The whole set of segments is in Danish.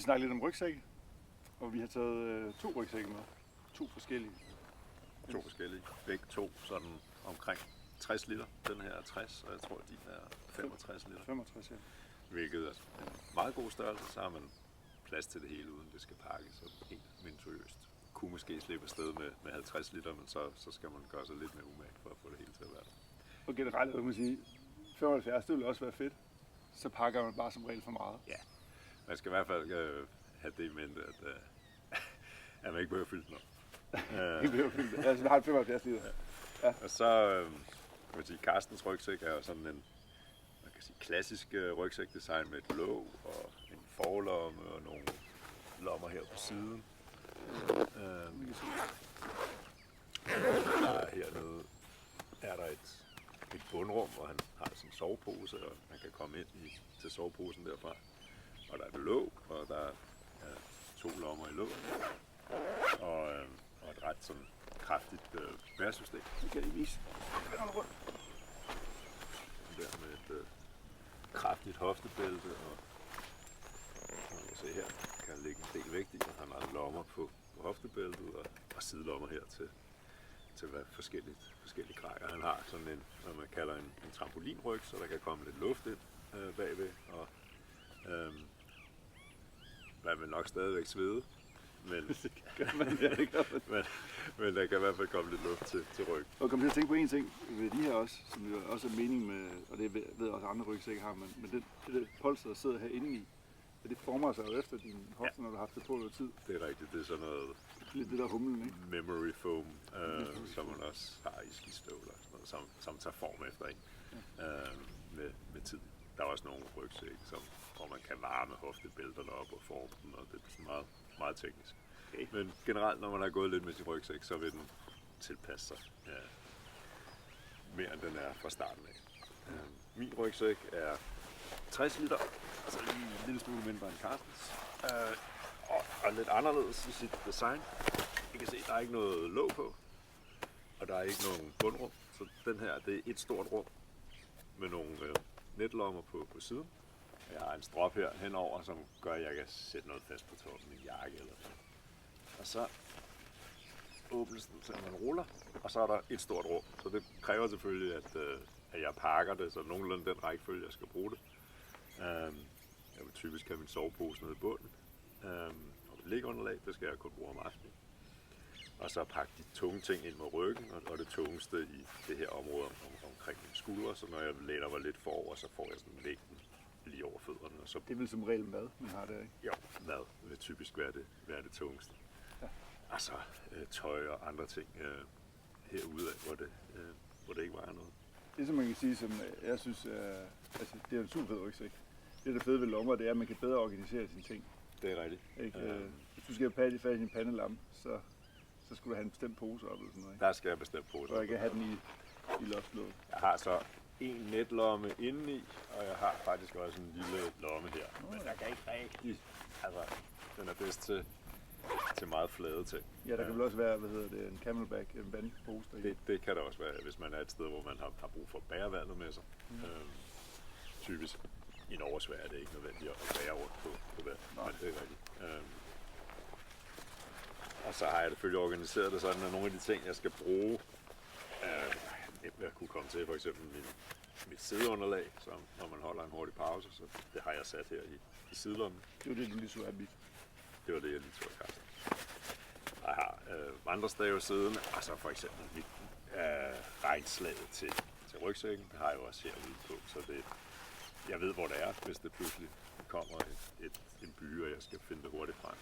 skal snakke lidt om rygsække, og vi har taget 2 rygsække med. 2 forskellige. 2 forskellige. Begge to sådan omkring 60 liter. Den her er 60, og jeg tror, din er 65 liter. 65, ja. Hvilket er en meget god størrelse, så har man plads til det hele, uden det skal pakkes så helt minutiøst. Kunne måske slippe afsted med 50 liter, men så skal man gøre sig lidt mere umage for at få det hele til at være der. Og generelt kan man sige, 75, det vil også være fedt. Så pakker man bare som regel for meget. Ja, man skal i hvert fald have det i mente, at man ikke behøver at fylde den op. Ikke behøver at fylde det. Altså, vi har en 75 liter. Ja. Og så kan man sige, Carstens rygsæk er jo sådan en klassisk rygsækdesign med et låg og en forlomme og nogle lommer her på siden. Hernede er der et bundrum, hvor han har sådan en sovepose, og man kan komme ind til soveposen derfra. Og der er et låg, og der er 2 lommer i låget, og et ret sådan kraftigt bæresystem. Det kan I vise. Der med et kraftigt hoftebælte, og man kan se her, kan ligge en del vægt i, og han har lommer på hoftebæltet og sidelommer her til hvad forskellige grækker. Han har sådan en, hvad man kalder en trampolinryg, så der kan komme lidt luft ind bagved, og man vil nok stadigvæk svede, men, men der kan i hvert fald komme lidt luft til ryggen. Og kom til at tænke på en ting ved de her også, som jo også er mening med, og det ved også andre rygsække har, men det polster, der sidder herinde i, det former sig jo efter din hofte, når du har haft det på noget tid. Det er rigtigt, det er sådan noget lidt det der humlen, ikke? Memory foam, som man også har i skistøvler, som tager form efter en med tid. Der er også nogle rygsække, hvor man kan varme hoftebælterne op og forme dem, og det er sådan meget, meget teknisk. Okay. Men generelt, når man har gået lidt med sin rygsæk, så vil den tilpasse sig mere end den er fra starten af. Min rygsæk er 60 liter, altså lige en lille smule mindre end Carstens, og lidt anderledes i sit design. I kan se, der er ikke noget låg på, og der er ikke nogen bundrum, så den her, det er et stort rum med nogle netlommer på siden. Jeg har en strop her henover, som gør, at jeg kan sætte noget fast på toppen, en jakke eller sådan. Og så åbnes den, så man ruller, og så er der et stort rum. Så det kræver selvfølgelig, at jeg pakker det, så nogenlunde den rækkefølge, jeg skal bruge det. Jeg vil typisk have min sovepose nede i bunden. Og mit liggeunderlag, det skal jeg kun bruge om aftenen. Og så pakke de tunge ting ind med ryggen, og det tungeste i det her område omkring mine skuldre. Så når jeg læner mig lidt forover, så får jeg sådan vægten lige over fødderne. Og så det er vel som regel mad, man har der, ikke? Jo, mad vil typisk være det tungeste. Ja. Og så tøj og andre ting herude af, hvor det ikke vejer noget. Det som man kan sige, som jeg synes, altså, det er en super fed rygsæk. Det der fede ved lommer, det er, at man kan bedre organisere sine ting. Det er rigtigt. Hvis du skal have fat i din pandelamme, så skulle du have en bestemt pose op eller sådan noget, ikke? Der skal jeg bestemt pose op. Så jeg kan have den i loftlåget. Jeg har så en netlomme indeni, og jeg har faktisk også en lille lomme her. Men der kan ikke rigtig, altså den er bedst til meget flade ting. Ja, der kan vel også være, en camelback, en vandpose. Det kan der også være, hvis man er et sted, hvor man har brug for at bære vandet med sig. Typisk i Norge og Sverige er det ikke nødvendigt at bære rundt på vand, men det er rigtigt. Og så har jeg selvfølgelig organiseret det sådan, at nogle af de ting, jeg skal bruge, jeg kunne komme til, for eksempel mit sideunderlag, så når man holder en hurtig pause, så det har jeg sat her i sidelommen. Det var det, du lige så af mit. Det var det, jeg lige tog af Carsten. Jeg har vandrestave siden, og så for eksempel mit regnslaget til rygsækken, det har jeg jo også herude på, så jeg ved, hvor det er, hvis det pludselig kommer en by, og jeg skal finde det hurtigt frem.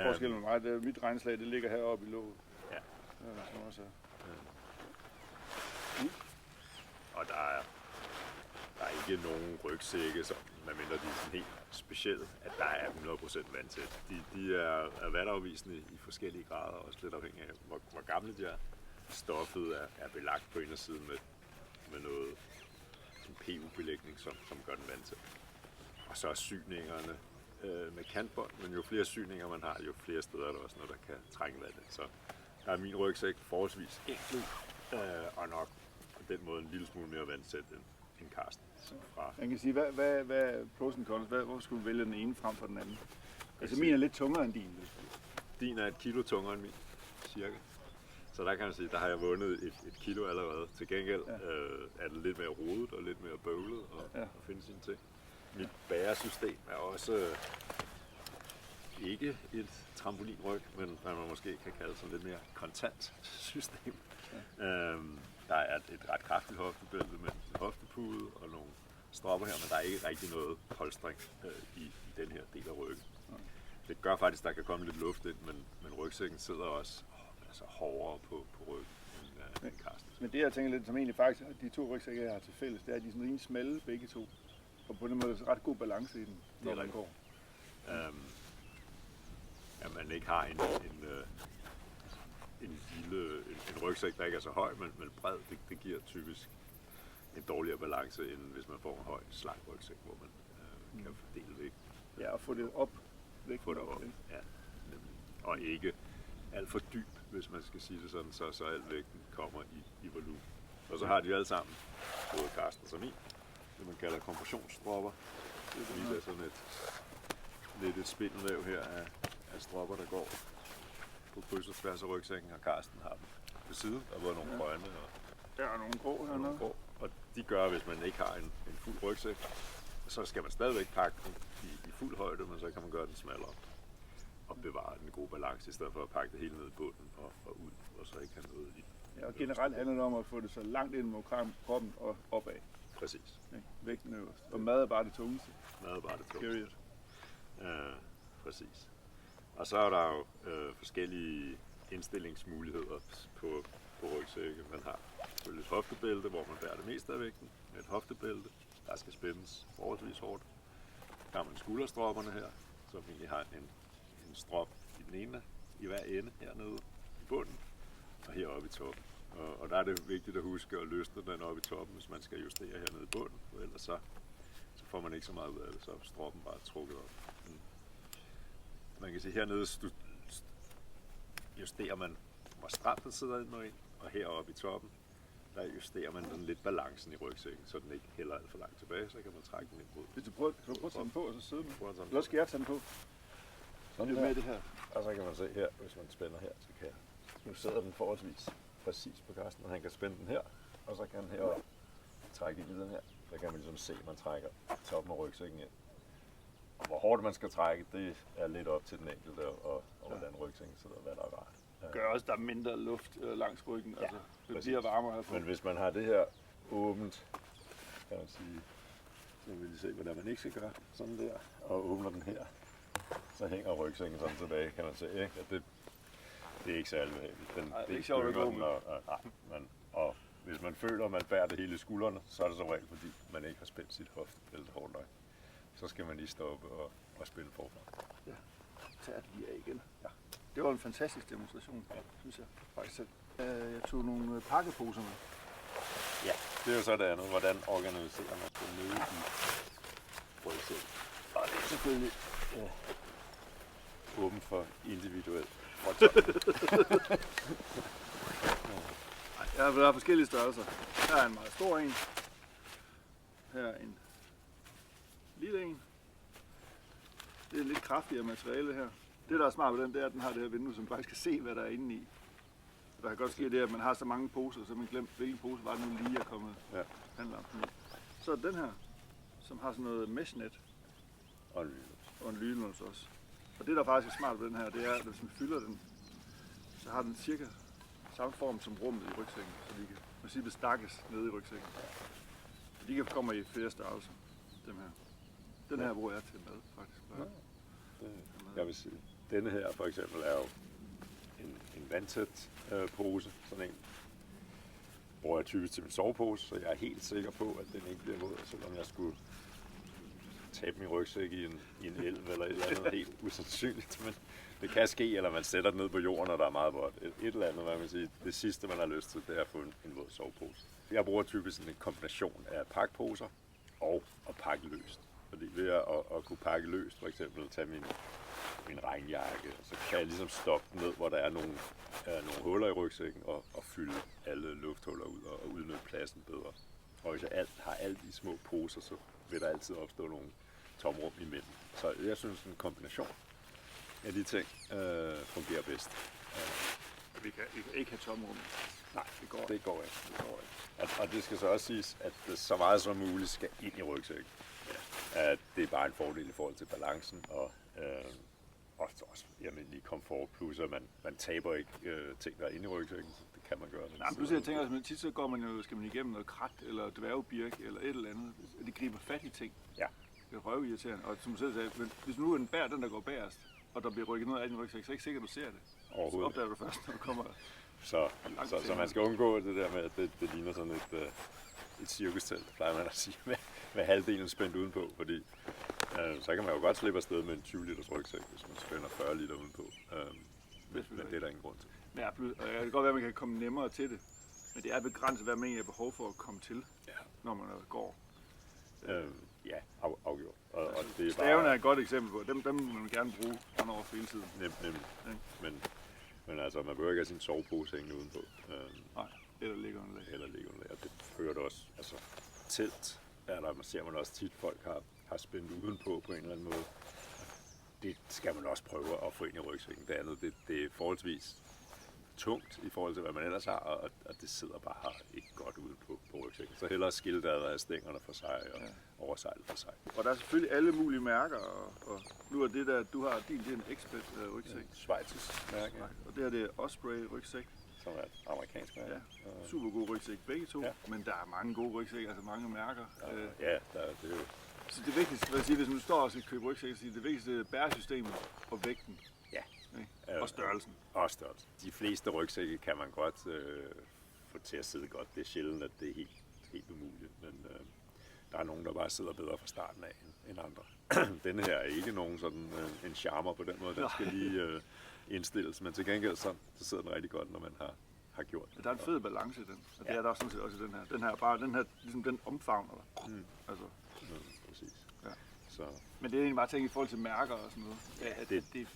Forskellen med mig, mit regnslag, det ligger heroppe i låget. Ja. Også Og der er ikke nogen rygsække, som medmindre de er sådan helt specielle, at der er 100% vandtæt. De er vandafvisende i forskellige grader, også lidt afhængig af, hvor gamle de er. Stoffet er belagt på indersiden med noget en PU-belægning, som gør den vandtæt. Og så er sygningerne med kantbånd, men jo flere syninger man har, jo flere steder er der også noget, der kan trænge vandet. Så der er min rygsæk forholdsvis enkel, og nok på den måde en lille smule mere vandtæt end Carsten. Man kan sige, hvad er pros and cons? Hvorfor skulle du vælge den ene frem for den anden? Altså min er lidt tungere end din. Din er 1 kilo tungere end min, cirka. Så der kan man sige, der har jeg vundet et kilo allerede. Til gengæld er det lidt mere rodet og lidt mere bøvlet at finde sine ting. Mit bæresystem er også ikke et trampolinryg, men hvad man måske kan kalde sådan lidt mere kontant system. Ja. Der er et ret kraftigt hoftebælte med en hoftepude og nogle stropper her, men der er ikke rigtig noget polstring i den her del af ryggen. Ja. Det gør faktisk, at der kan komme lidt luft ind, men rygsækken sidder også hårdere på ryggen end Carsten. Men det jeg tænker lidt som egentlig faktisk, at de 2 rygsække jeg har til fælles, det er, at de er sådan rimelig smalle begge to. Og på den måde er der ret god balance i den, når den går. At man ikke har en rygsæk, der ikke er så høj, men bred, det giver typisk en dårligere balance, end hvis man får en høj, slank rygsæk, hvor man kan fordele vægt. Ja, og få det op. Få det op, ja. Og ikke alt for dyb, hvis man skal sige det sådan, så al vægten kommer i volumen. Og så har de alle sammen, både Carsten og min, det man kalder kompressionsstropper. Det er sådan et spindelvæv her af stropper, der går på kryds og tværs af rygsækken, og Carsten har dem ved siden. Der var nogle grønne og der er nogle grå hernede. Og de gør, hvis man ikke har en fuld rygsæk, så skal man stadigvæk pakke den i fuld højde, men så kan man gøre den smallere og bevare den gode balance, i stedet for at pakke det hele ned i bunden og ud, og så ikke have noget i. Ja, og generelt handler det om at få det så langt ind mod kroppen og opad. Præcis. Ja, vægten øverst. Og mad er bare det tungeste. Mad er bare det tungeste. Præcis. Og så er der jo forskellige indstillingsmuligheder på rygsække. Man har selvfølgelig et hoftebælte, hvor man bærer det meste af vægten. Med et hoftebælte, der skal spændes forholdsvis hårdt. Der har man skulderstropperne her, som egentlig har en strop i den ene, i hver ende hernede i bunden, og heroppe i toppen. Og der er det vigtigt at huske at løsne den op i toppen, hvis man skal justere hernede i bunden, for ellers så får man ikke så meget ud af det, så er stroppen bare trukket op. Man kan se hernede justerer man, hvor stramt den sidder ind og ind, og heroppe i toppen, der justerer man den lidt balancen i rygsækken, så den ikke hælder alt for langt tilbage, så kan man trække den ind mod. Hvis du prøver at tage den på, og så sidde med. Eller skal jeg tage den på? Sådan det med det her. Og så kan man se her, hvis man spænder her, så kan nu sidder den forholdsvis præcis på Carsten, og han kan spænde den her, og så kan han heroppe trække i den her. Så kan man ligesom se, at man trækker toppen af rygsækken ind. Og hvor hårdt man skal trække, det er lidt op til den enkelte, og hvordan rygsækken sidder, hvad der er rart. Det gør også, at der er mindre luft langs ryggen, ja, altså det bliver varmere herfra. Men hvis man har det her åbent, kan man sige, så vil I se, hvordan man ikke skal gøre sådan der, og åbner den her, så hænger rygsækken sådan tilbage, kan man se, ikke? At det er ikke særlig behageligt. Nej, det er ikke sjovt at gå med. Og hvis man føler, at man bærer det hele i skuldrene, så er det som regel, fordi man ikke har spændt sit hoftebælte hårdt nok. Så skal man lige stoppe og spille forfra. Ja, tager det lige af igen. Ja. Det var en fantastisk demonstration, synes jeg faktisk selv. Jeg tog nogle pakkeposer med. Ja, det er jo så det andet. Hvordan organiserer man det nede i rygsækken? Og det er selvfølgelig åben for individuel fortolkning. Ja, der er forskellige størrelser. Her er en meget stor en. Her er en lille en. Det er lidt kraftigere materiale her. Det, der er smart ved den, det er, at den har det her vindue, som faktisk kan se, hvad der er inde i. Der kan godt ske det, at man har så mange poser, så man glemmer, hvilken pose var det nu lige er kommet handlampen i. Så er den her, som har sådan noget meshnet. Og en lynlås også. Og det, der faktisk er smart ved den her, det er, at hvis man fylder den, så har den cirka samme form som rummet i rygsækken, så de kan i princippet stakkes nede i rygsækken. De kan komme i flere størrelser, dem her. Den her bruger jeg til mad, faktisk. Jeg vil sige, denne her for eksempel er jo en vandtæt pose, sådan en bruger jeg typisk til min sovepose, så jeg er helt sikker på, at den ikke bliver våd, selvom jeg skulle tabe min rygsæk i en elv eller et eller andet helt usandsynligt, men det kan ske, eller man sætter den ned på jorden, og der er meget vådt. Et eller andet, hvad man siger, det sidste man har lyst til, det er at få en våd sovepose. Jeg bruger typisk en kombination af pakposer og at pakke løst. Fordi ved at kunne pakke løst, for eksempel tage min regnjakke, så kan jeg ligesom stoppe den ned, hvor der er nogle huller i rygsækken, og fylde alle lufthuller ud og udnytte pladsen bedre. Og hvis jeg har alt i små poser, så vil der altid opstå nogle tomrum imellem. Så jeg synes, en kombination af de ting fungerer bedst. Vi kan ikke have tomrum. Nej, det går ikke. Det går ikke. Og det skal så også siges, at så meget som muligt skal ind i rygsækken. Ja. At det er bare en fordel i forhold til balancen og også almindelig komfort, plus at man taber ikke ting, der er inde i rygsækken, så det kan man gøre. Nej, pludselig jeg tænker, at tit så går man jo, skal man igennem noget krat, eller dværgebirk, eller et eller andet. De griber fat i ting. Ja. Det er røvirriterende. Og som du selv sagde, hvis nu er den bær, den der går bagerst, og der bliver rykket noget af din rygsæk, så er det ikke sikkert, at du ser det. Overhovedet. Så opdager du først, når du kommer. Så man skal undgå det der med, at det ligner sådan et cirkustelt, plejer man at sige, med halvdelen spændt udenpå, fordi så kan man jo godt slippe afsted med en 20 liters rygsæk, hvis man spænder 40 liter udenpå. Men det er der ingen grund til. Ja, det kan godt være, at man kan komme nemmere til det, men det er begrænset, hvad man har behov for at komme til, når man går. Ja, afgjort. Og det er stavene er et godt eksempel på. Dem må man gerne bruge over hele tiden. Nemlig. Men altså, man behøver ikke have sin sovepose hængende udenpå. Nej, eller ligge underlag. Og det fører det også. Altså, telt ser man også tit, folk har spændt udenpå på en eller anden måde. Det skal man også prøve at få ind i rygsækken. Det andet, det er forholdsvis tungt i forhold til, hvad man ellers har, og det sidder bare ikke godt ude på rygsækken. Så hellere skilte af stængerne for sig og oversijlet for sig. Og der er selvfølgelig alle mulige mærker, og nu er det der, du har det er en Expert rygsæk. Schweizisk mærke. Og det her det er Osprey rygsæk. Som er et amerikansk mærke. Ja. Super god rygsæk begge to, men der er mange gode rygsæk, altså mange mærker. Ja, det er jo. Så det vigtigste, vil jeg sige, hvis du står og skal købe rygsæk, så det vigtigste er bæresystemet og vægten. Ja. Og størrelsen. Og størrelsen. De fleste rygsække kan man godt få til at sidde godt. Det er sjældent, at det er helt umuligt, men der er nogen, der bare sidder bedre fra starten af end andre. Denne her er ikke nogen sådan en charmer på den måde. Den skal lige indstilles, men til gengæld så sidder den rigtig godt, når man har gjort det. Der er en fed balance i den, og det er der sådan set også i den her. Den her, ligesom den omfavner dig. Altså. Præcis. Ja. Så. Men det er egentlig bare tænkt i forhold til mærker og sådan noget.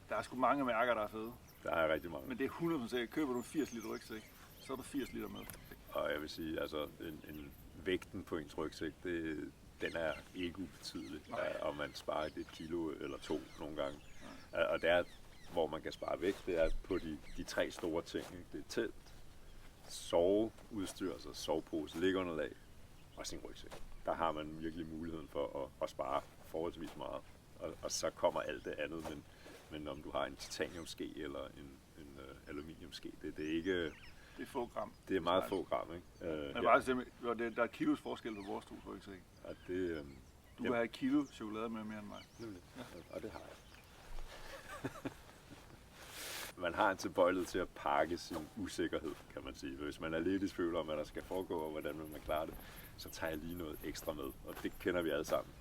Der er sgu mange mærker, der er fede. Der er rigtig mange. Men det er 100% sikkert. Køber du 80 liter rygsæk, så er du 80 liter med. Og jeg vil sige, altså en vægten på ens rygsæk, den er ikke ubetydelig. Og man sparer et kilo eller 2 nogle gange. Og der, hvor man kan spare vægt, det er på de 3 store ting. Ikke? Det er telt, soveudstyr, altså sovepose, liggeunderlag og sin rygsæk. Der har man virkelig muligheden for at spare forholdsvis meget. Og så kommer alt det andet, men om du har en titaniumske eller en aluminiumske, det er ikke. Det er få gram. Det er meget få gram, ikke? Der er et kilos forskel på vores to rygsæk. Du kan have et kilo chokolade med mere end mig. Ja. Og det har jeg. Man har en tilbøjelighed til at pakke sin usikkerhed, kan man sige. Hvis man er lidt i tvivl om, hvad der skal foregå, og hvordan man klare det, så tager jeg lige noget ekstra med. Og det kender vi alle sammen.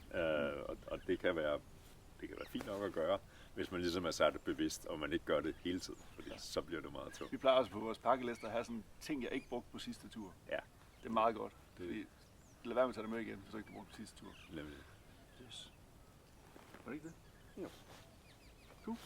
Og det kan være fint nok at gøre, hvis man ligesom er sat bevidst, og man ikke gør det hele tiden, fordi så bliver det meget tungt. Vi plejer også på vores pakkelister at have sådan ting, jeg ikke brugte på sidste tur. Ja. Det er meget godt. Lad være med at tage det med igen, hvis du ikke brugte på sidste tur. Nemlig. Yes. Var det ikke det? Jo. Cool.